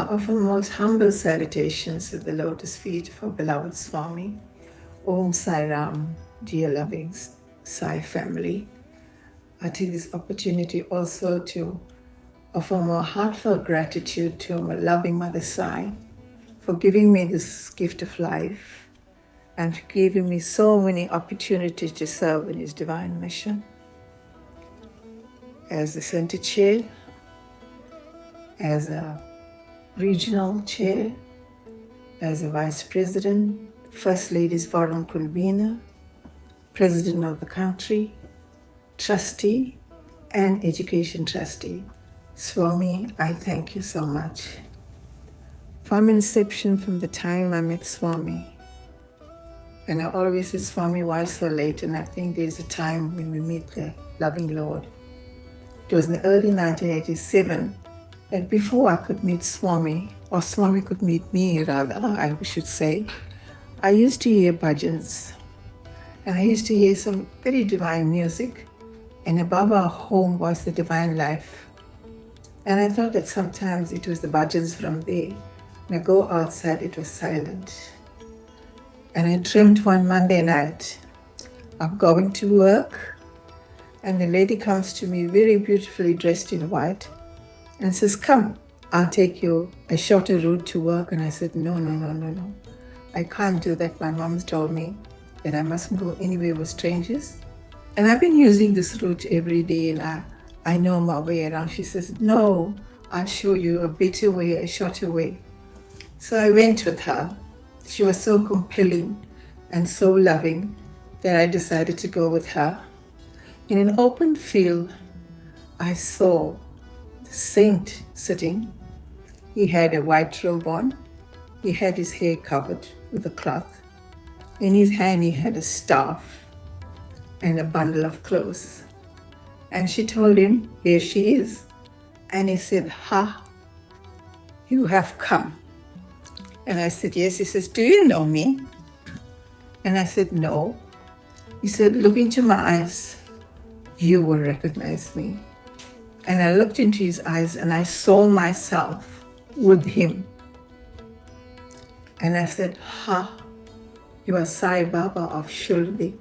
offer most humble salutations at the lotus feet of our beloved Swami. Om Sai Ram, dear loving Sai family. I take this opportunity also to offer more heartfelt gratitude to my loving Mother Sai for giving me this gift of life and for giving me so many opportunities to serve in His divine mission. As the center chair, as a regional chair, as a vice president, First Lady's Forum Convener, president of the country, trustee, and education trustee. Swami, I thank you so much. From inception, from the time I met Swami, and I always say, Swami, why so late? And I think there's a time when we meet the loving Lord. It was in the early 1987, and before I could meet Swami, or Swami could meet me rather, I should say, I used to hear bhajans, and I used to hear some very divine music, and above our home was the divine life. And I thought that sometimes it was the bhajans from there. When I go outside, it was silent. And I dreamt one Monday night of going to work, and the lady comes to me very beautifully dressed in white and says, come, I'll take you a shorter route to work. And I said, no. I can't do that. My mom's told me that I mustn't go anywhere with strangers. And I've been using this route every day, and I know my way around. She says, no, I'll show you a better way, a shorter way. So I went with her. She was so compelling and so loving that I decided to go with her. In an open field, I saw the saint sitting. He had a white robe on. He had his hair covered with a cloth. In his hand, he had a staff and a bundle of clothes. And she told him, here she is. And he said, ha, you have come. And I said, yes. He says, do you know me? And I said, no. He said, look into my eyes. You will recognize me. And I looked into his eyes and I saw myself with him. And I said, ha, you are Sai Baba of Shuldi.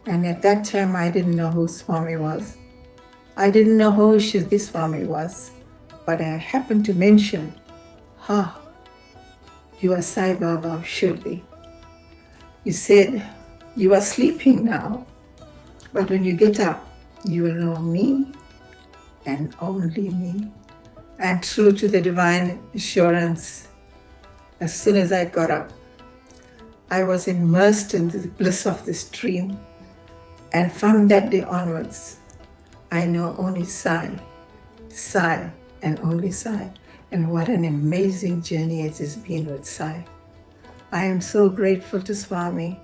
And at that time, I didn't know who Swami was. I didn't know who this Swami was. But I happened to mention, ha, you are Sai Baba of Shuldi. He said, you are sleeping now, but when you get up, you will know me and only me. And true to the divine assurance, as soon as I got up, I was immersed in the bliss of this dream. And from that day onwards, I know only Sai, and only Sai. And what an amazing journey it has been with Sai. I am so grateful to Swami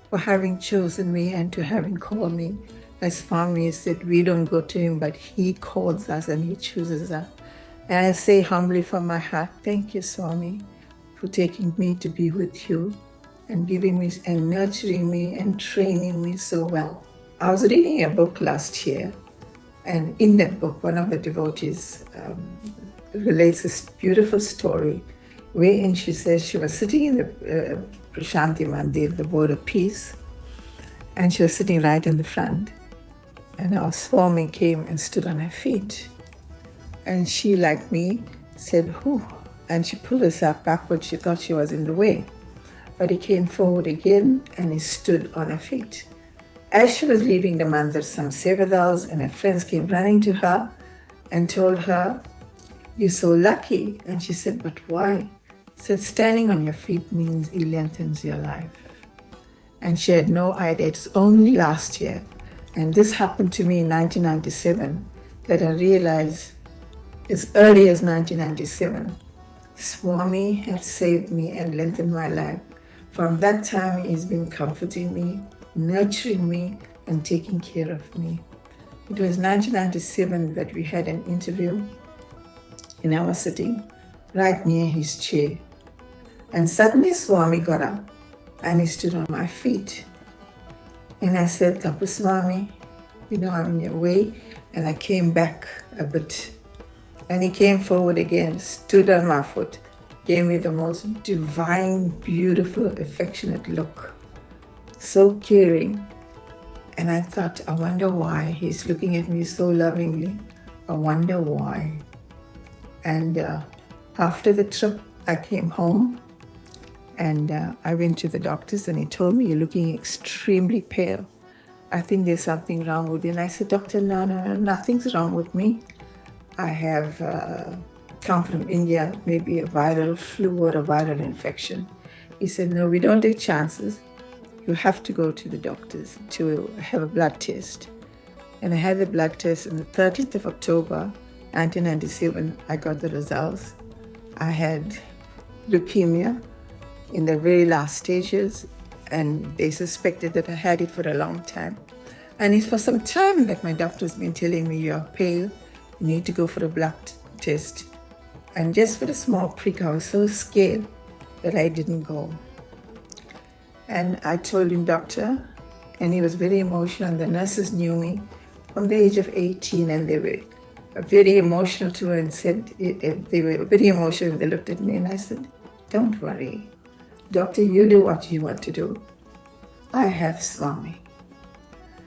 for having chosen me and to having called me. As Swami said, we don't go to him, but he calls us and he chooses us. And I say humbly from my heart, thank you, Swami, for taking me to be with you and giving me and nurturing me and training me so well. I was reading a book last year, and in that book, one of the devotees relates this beautiful story wherein she says she was sitting in the Prasanthi Mandir, the board of peace, and she was sitting right in the front. And our Swami came and stood on her feet. And she, like me, said, whew, and she pulled herself backward. She thought she was in the way. But he came forward again and he stood on her feet. As she was leaving the mandir, some sevadals and her friends came running to her and told her, you're so lucky. And she said, but why? He said, standing on your feet means it lengthens your life. And she had no idea. It's only last year, and this happened to me in 1997, that I realized as early as 1997, Swami had saved me and lengthened my life. From that time, he's been comforting me, nurturing me, and taking care of me. It was 1997 that we had an interview, and I was sitting right near his chair. And suddenly Swami got up and he stood on my feet. And I said, Tapu Swami, I'm in your way. And I came back a bit. And he came forward again, stood on my foot, gave me the most divine, beautiful, affectionate look. So caring. And I thought, I wonder why he's looking at me so lovingly. I wonder why. And after the trip, I came home and I went to the doctors and he told me, you're looking extremely pale. I think there's something wrong with you. And I said, Doctor, no, nothing's wrong with me. I have come from India, maybe a viral flu or a viral infection. He said, no, we don't take chances. You have to go to the doctors to have a blood test. And I had the blood test on the 30th of October, 1997. I got the results. I had leukemia in the very last stages, and they suspected that I had it for a long time. And it's for some time that my doctor's been telling me, you're pale, you need to go for a blood test. And just for the small prick, I was so scared that I didn't go. And I told him, doctor, and he was very emotional. The nurses knew me from the age of 18, and they were very emotional too, and said, they were very emotional. They looked at me and I said, don't worry. Doctor, you do what you want to do. I have Swami.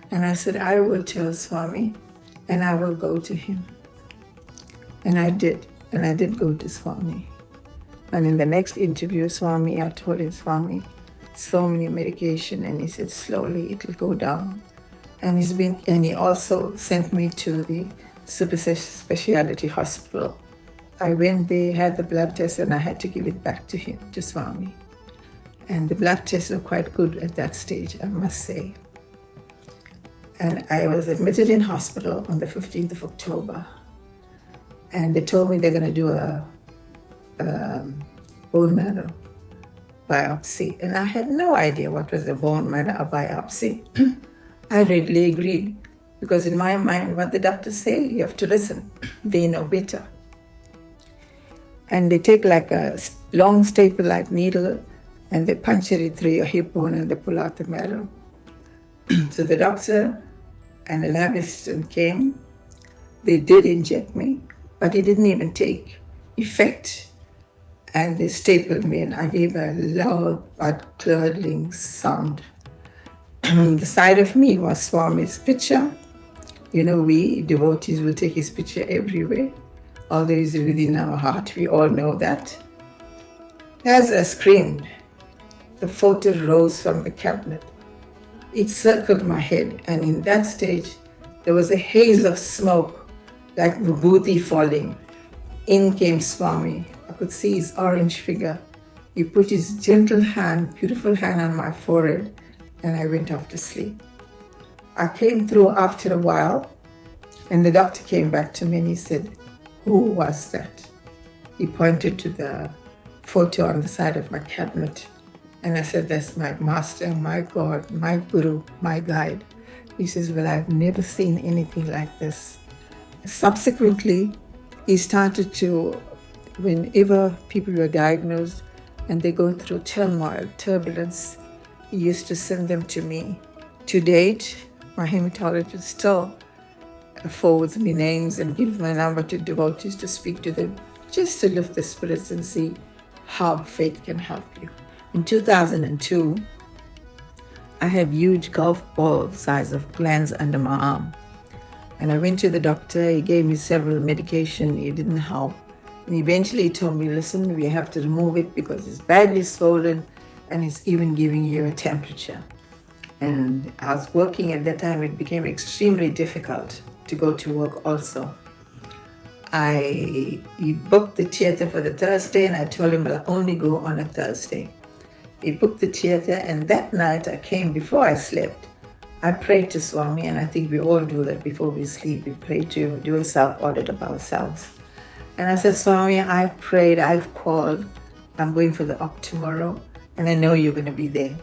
And I said, I will tell Swami and I will go to him. And I did. And I did go to Swami. And in the next interview, Swami, I told him, Swami, so many medication, and he said, slowly it will go down. And he also sent me to the super specialty hospital. I went there, had the blood test, and I had to give it back to him, to Swami. And the blood tests were quite good at that stage, I must say. And I was admitted in hospital on the 15th of October. And they told me they're going to do a bone marrow biopsy. And I had no idea what was a bone marrow biopsy. I readily agreed, because in my mind, what the doctors say, you have to listen. They know better. And they take like a long staple-like needle and they puncture it through your hip bone and they pull out the marrow. So the doctor and the lab assistant came. They did inject me, but it didn't even take effect. And they stapled me and I gave a loud, blood-curdling sound. The side of me was Swami's picture. You know, we devotees will take his picture everywhere. Although he's within our heart, we all know that. As I screamed, the photo rose from the cabinet. It circled my head, and in that stage, there was a haze of smoke, like vibhuti falling. In came Swami. I could see his orange figure. He put his gentle hand, beautiful hand on my forehead, and I went off to sleep. I came through after a while, and the doctor came back to me and he said, who was that? He pointed to the photo on the side of my cabinet. And I said, that's my master, my God, my guru, my guide. He says, well, I've never seen anything like this. Subsequently, he started to, whenever people were diagnosed and they're going through turmoil, turbulence, he used to send them to me. To date, my hematologist still forwards me names and gives my number to devotees to speak to them, just to lift the spirits and see how faith can help you. In 2002, I had huge golf ball size of glands under my arm. And I went to the doctor, he gave me several medication, it didn't help. And eventually he told me, listen, we have to remove it because it's badly swollen and it's even giving you a temperature. And I was working at that time, it became extremely difficult to go to work also. He booked the theater for the Thursday and I told him I'll only go on a Thursday. He booked the theater and that night I came before I slept. I prayed to Swami, and I think we all do that before we sleep. We pray to do a self-audit of ourselves. And I said, Swami, I've prayed, I've called, I'm going for the op tomorrow and I know you're going to be there.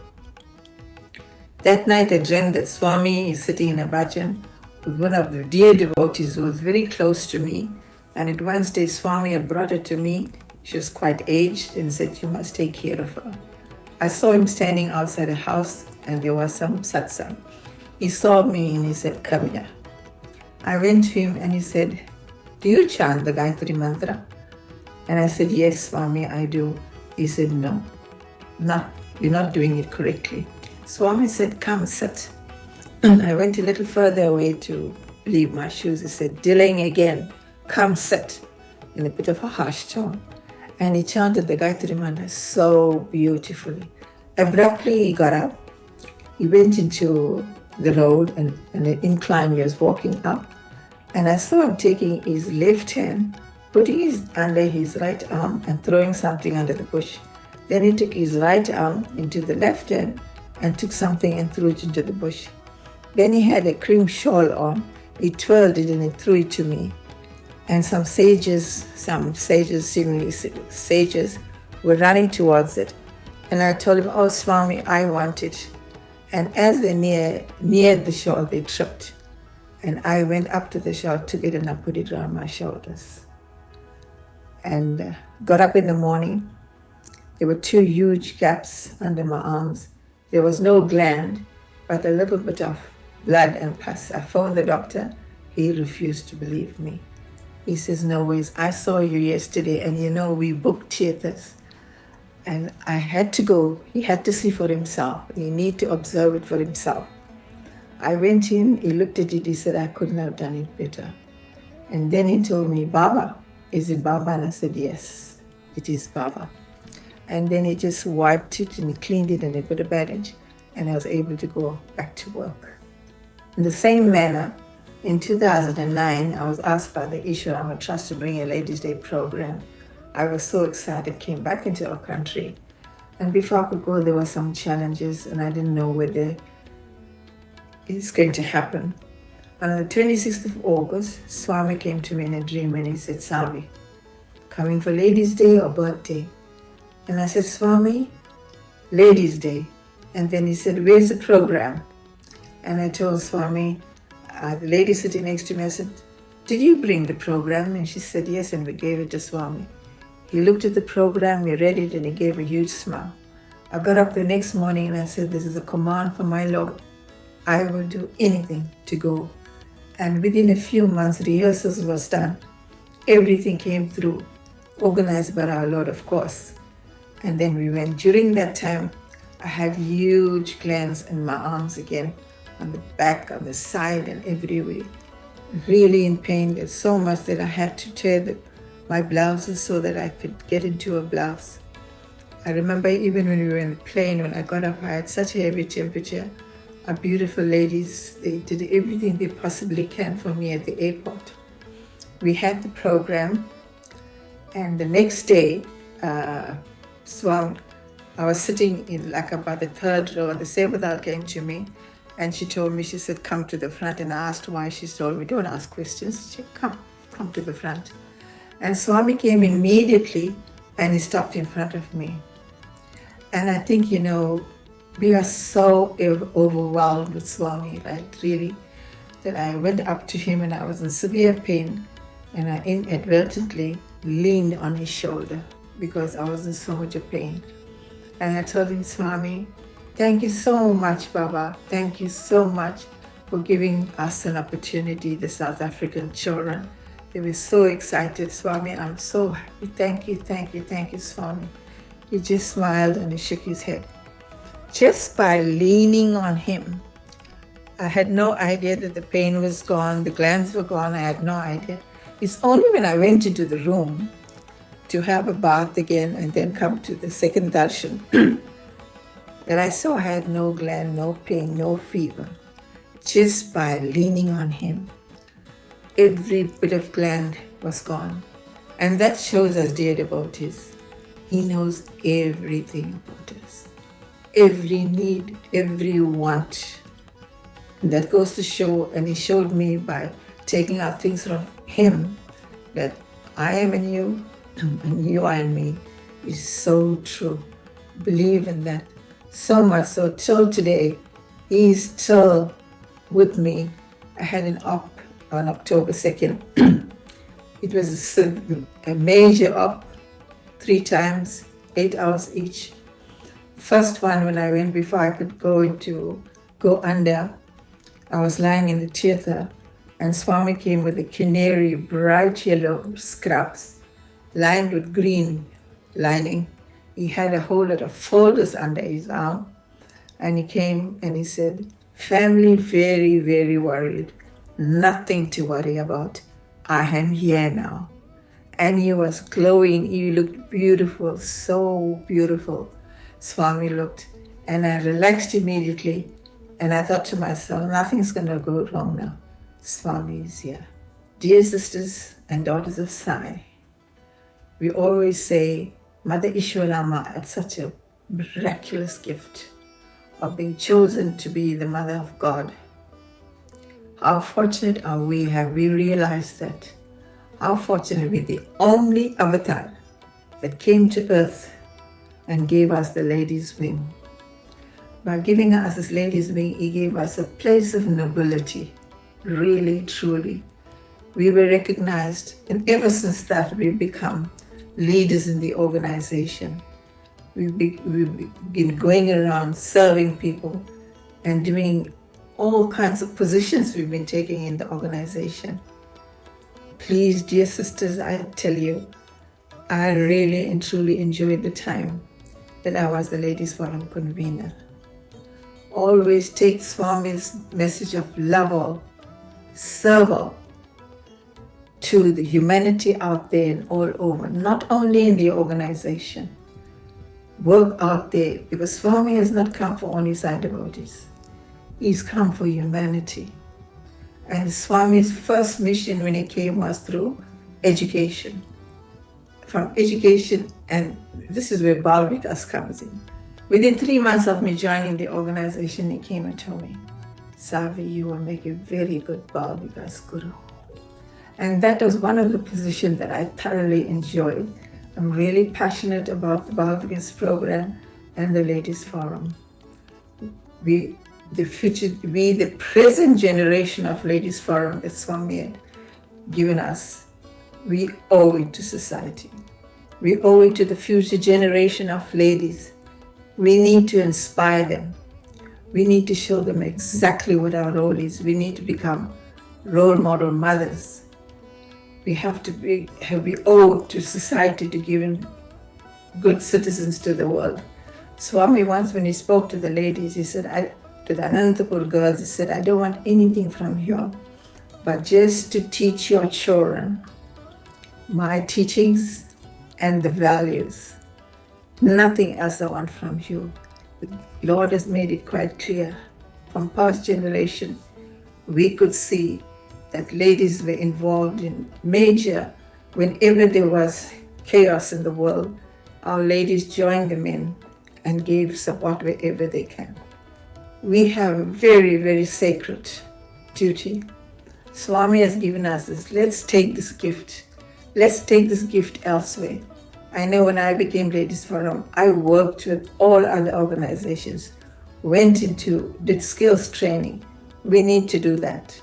That night I dreamed that Swami is sitting in a bhajan with one of the dear devotees who was very close to me. And at one stage, Swami had brought her to me. She was quite aged and said, you must take care of her. I saw him standing outside a house and there was some satsang. He saw me and he said, come here. I went to him and he said, do you chant the Gayatri mantra? And I said, yes, Swami, I do. He said, no, you're not doing it correctly. Swami said, come, sit. And I went a little further away to leave my shoes. He said, delaying again, come, sit, in a bit of a harsh tone. And he chanted the Gayatri Mantra so beautifully. Abruptly, he got up. He went into the road and an incline he was walking up. And I saw him taking his left hand, putting it under his right arm and throwing something under the bush. Then he took his right arm into the left hand and took something and threw it into the bush. Then he had a cream shawl on. He twirled it and he threw it to me. And some sages, seemingly sages, were running towards it. And I told him, oh, Swami, I want it. And as they neared the shawl, they tripped. And I went up to the shawl, took it, and I put it around my shoulders. And got up in the morning. There were 2 huge gaps under my arms. There was no gland, but a little bit of blood and pus. I phoned the doctor. He refused to believe me. He says, no ways. I saw you yesterday, and we booked theaters. And I had to go. He had to see for himself. He needed to observe it for himself. I went in, he looked at it, he said, I couldn't have done it better. And then he told me, Baba, is it Baba? And I said, yes, it is Baba. And then he just wiped it and he cleaned it and he put a bandage, and I was able to go back to work. In the same manner, in 2009, I was asked by the Ishwarama Trust to bring a Ladies' Day program. I was so excited, came back into our country. And before I could go, there were some challenges and I didn't know whether it's going to happen. And on the 26th of August, Swami came to me in a dream and he said, Savvy, coming for Ladies' Day or birthday? And I said, Swami, Ladies' Day. And then he said, where's the program? And I told Swami, the lady sitting next to me, I said, did you bring the program? And she said, yes, and we gave it to Swami. He looked at the program, he read it, and he gave a huge smile. I got up the next morning and I said, this is a command from my Lord. I will do anything to go. And within a few months, rehearsals was done. Everything came through, organized by our Lord, of course. And then we went. During that time, I had huge glands in my arms again, on the back, on the side, and everywhere. Really in pain. There's so much that I had to tear my blouses so that I could get into a blouse. I remember even when we were in the plane, when I got up, I had such a heavy temperature. Our beautiful ladies, they did everything they possibly can for me at the airport. We had the program, and the next day, Swami, I was sitting in like about the 3rd row, and the Sevadal came to me, and she told me, she said, come to the front. And I asked why. She told me, don't ask questions. She said, come to the front. And Swami came immediately, and he stopped in front of me. And I think, we are so overwhelmed with Swami, right? Really, that I went up to him and I was in severe pain, and I inadvertently leaned on his shoulder because I was in so much pain. And I told him, Swami, thank you so much, Baba. Thank you so much for giving us an opportunity, the South African children. They were so excited. Swami, I'm so happy. Thank you, Swami. He just smiled and he shook his head. Just by leaning on him, I had no idea that the pain was gone, the glands were gone, I had no idea. It's only when I went into the room to have a bath again and then come to the second darshan that I saw I had no gland, no pain, no fever. Just by leaning on him, every bit of gland was gone. And that shows us, dear devotees, he knows everything about us. Every need, every want. And that goes to show, and he showed me by taking out things from him, that I am in you and you are in me is so true. Believe in that. So much so, till today, he's still with me. I had an op on October 2nd. It was a major op, 3 times, 8 hours each. First one, when I went, before I could go under, I was lying in the theater, and Swami came with a canary, bright yellow scrubs, lined with green lining. He had a whole lot of folders under his arm. And he came and he said, family very, very worried. Nothing to worry about. I am here now. And he was glowing. He looked beautiful, so beautiful. Swami looked. And I relaxed immediately. And I thought to myself, nothing's going to go wrong now. Swami is here. Dear sisters and daughters of Sai, we always say, Mother Ishwarama had such a miraculous gift of being chosen to be the Mother of God. How fortunate are we, have we realized that? How fortunate we're the only avatar that came to earth and gave us the lady's wing. By giving us this lady's wing, he gave us a place of nobility. Really, truly. We were recognized, and ever since that we've become leaders in the organization. We've been going around serving people and doing all kinds of positions we've been taking in the organization. Please, dear sisters, I tell you, I really and truly enjoyed the time that I was the Ladies Forum convener. Always take Swami's message of love all, serve all, to the humanity out there and all over, not only in the organization. Work out there, because Swami has not come for only Sai devotees. He's come for humanity. And Swami's first mission when he came was through education. From education, and this is where Bal Vikas comes in. Within 3 months of me joining the organization, he came and told me, Savvy, you will make a very good Bal Vikas Guru. And that was one of the positions that I thoroughly enjoyed. I'm really passionate about the Bal Vikas program and the Ladies Forum. We, the present generation of Ladies Forum that Swami had given us, we owe it to society. We owe it to the future generation of ladies. We need to inspire them. We need to show them exactly what our role is. We need to become role model mothers. We owe to society to give them good citizens to the world. Swami once, when he spoke to the ladies, he said, to the Anantapur girls, he said, I don't want anything from you, but just to teach your children my teachings and the values. Nothing else I want from you. The Lord has made it quite clear. From past generation, we could see that ladies were involved in major, whenever there was chaos in the world, our ladies joined them in and gave support wherever they can. We have a very, very sacred duty. Swami has given us this. Let's take this gift. Let's take this gift elsewhere. I know when I became Ladies Forum, I worked with all other organizations, did skills training. We need to do that.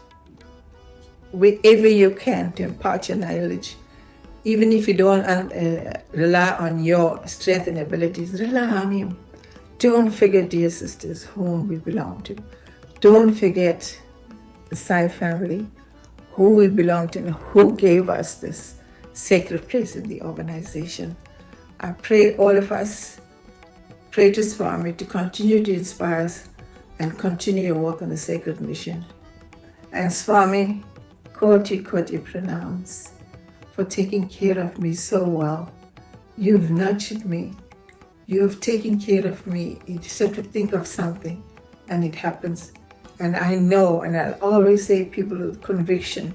Wherever you can to impart your knowledge. Even if you don't rely on your strength and abilities, rely on Him. Don't forget, dear sisters, whom we belong to. Don't forget the Sai family, who we belong to and who gave us this sacred place in the organization. I pray all of us, pray to Swami to continue to inspire us and continue your work on the sacred mission. And Swami, Koti pranams for taking care of me so well. You've nurtured me. You've taken care of me. You just have to think of something and it happens. And I know, and I'll always say people with conviction,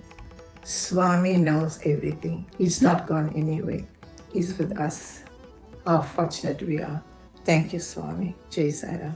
Swami knows everything. He's not gone anywhere. He's with us. How fortunate we are. Thank you, Swami. Jai Sai Ram.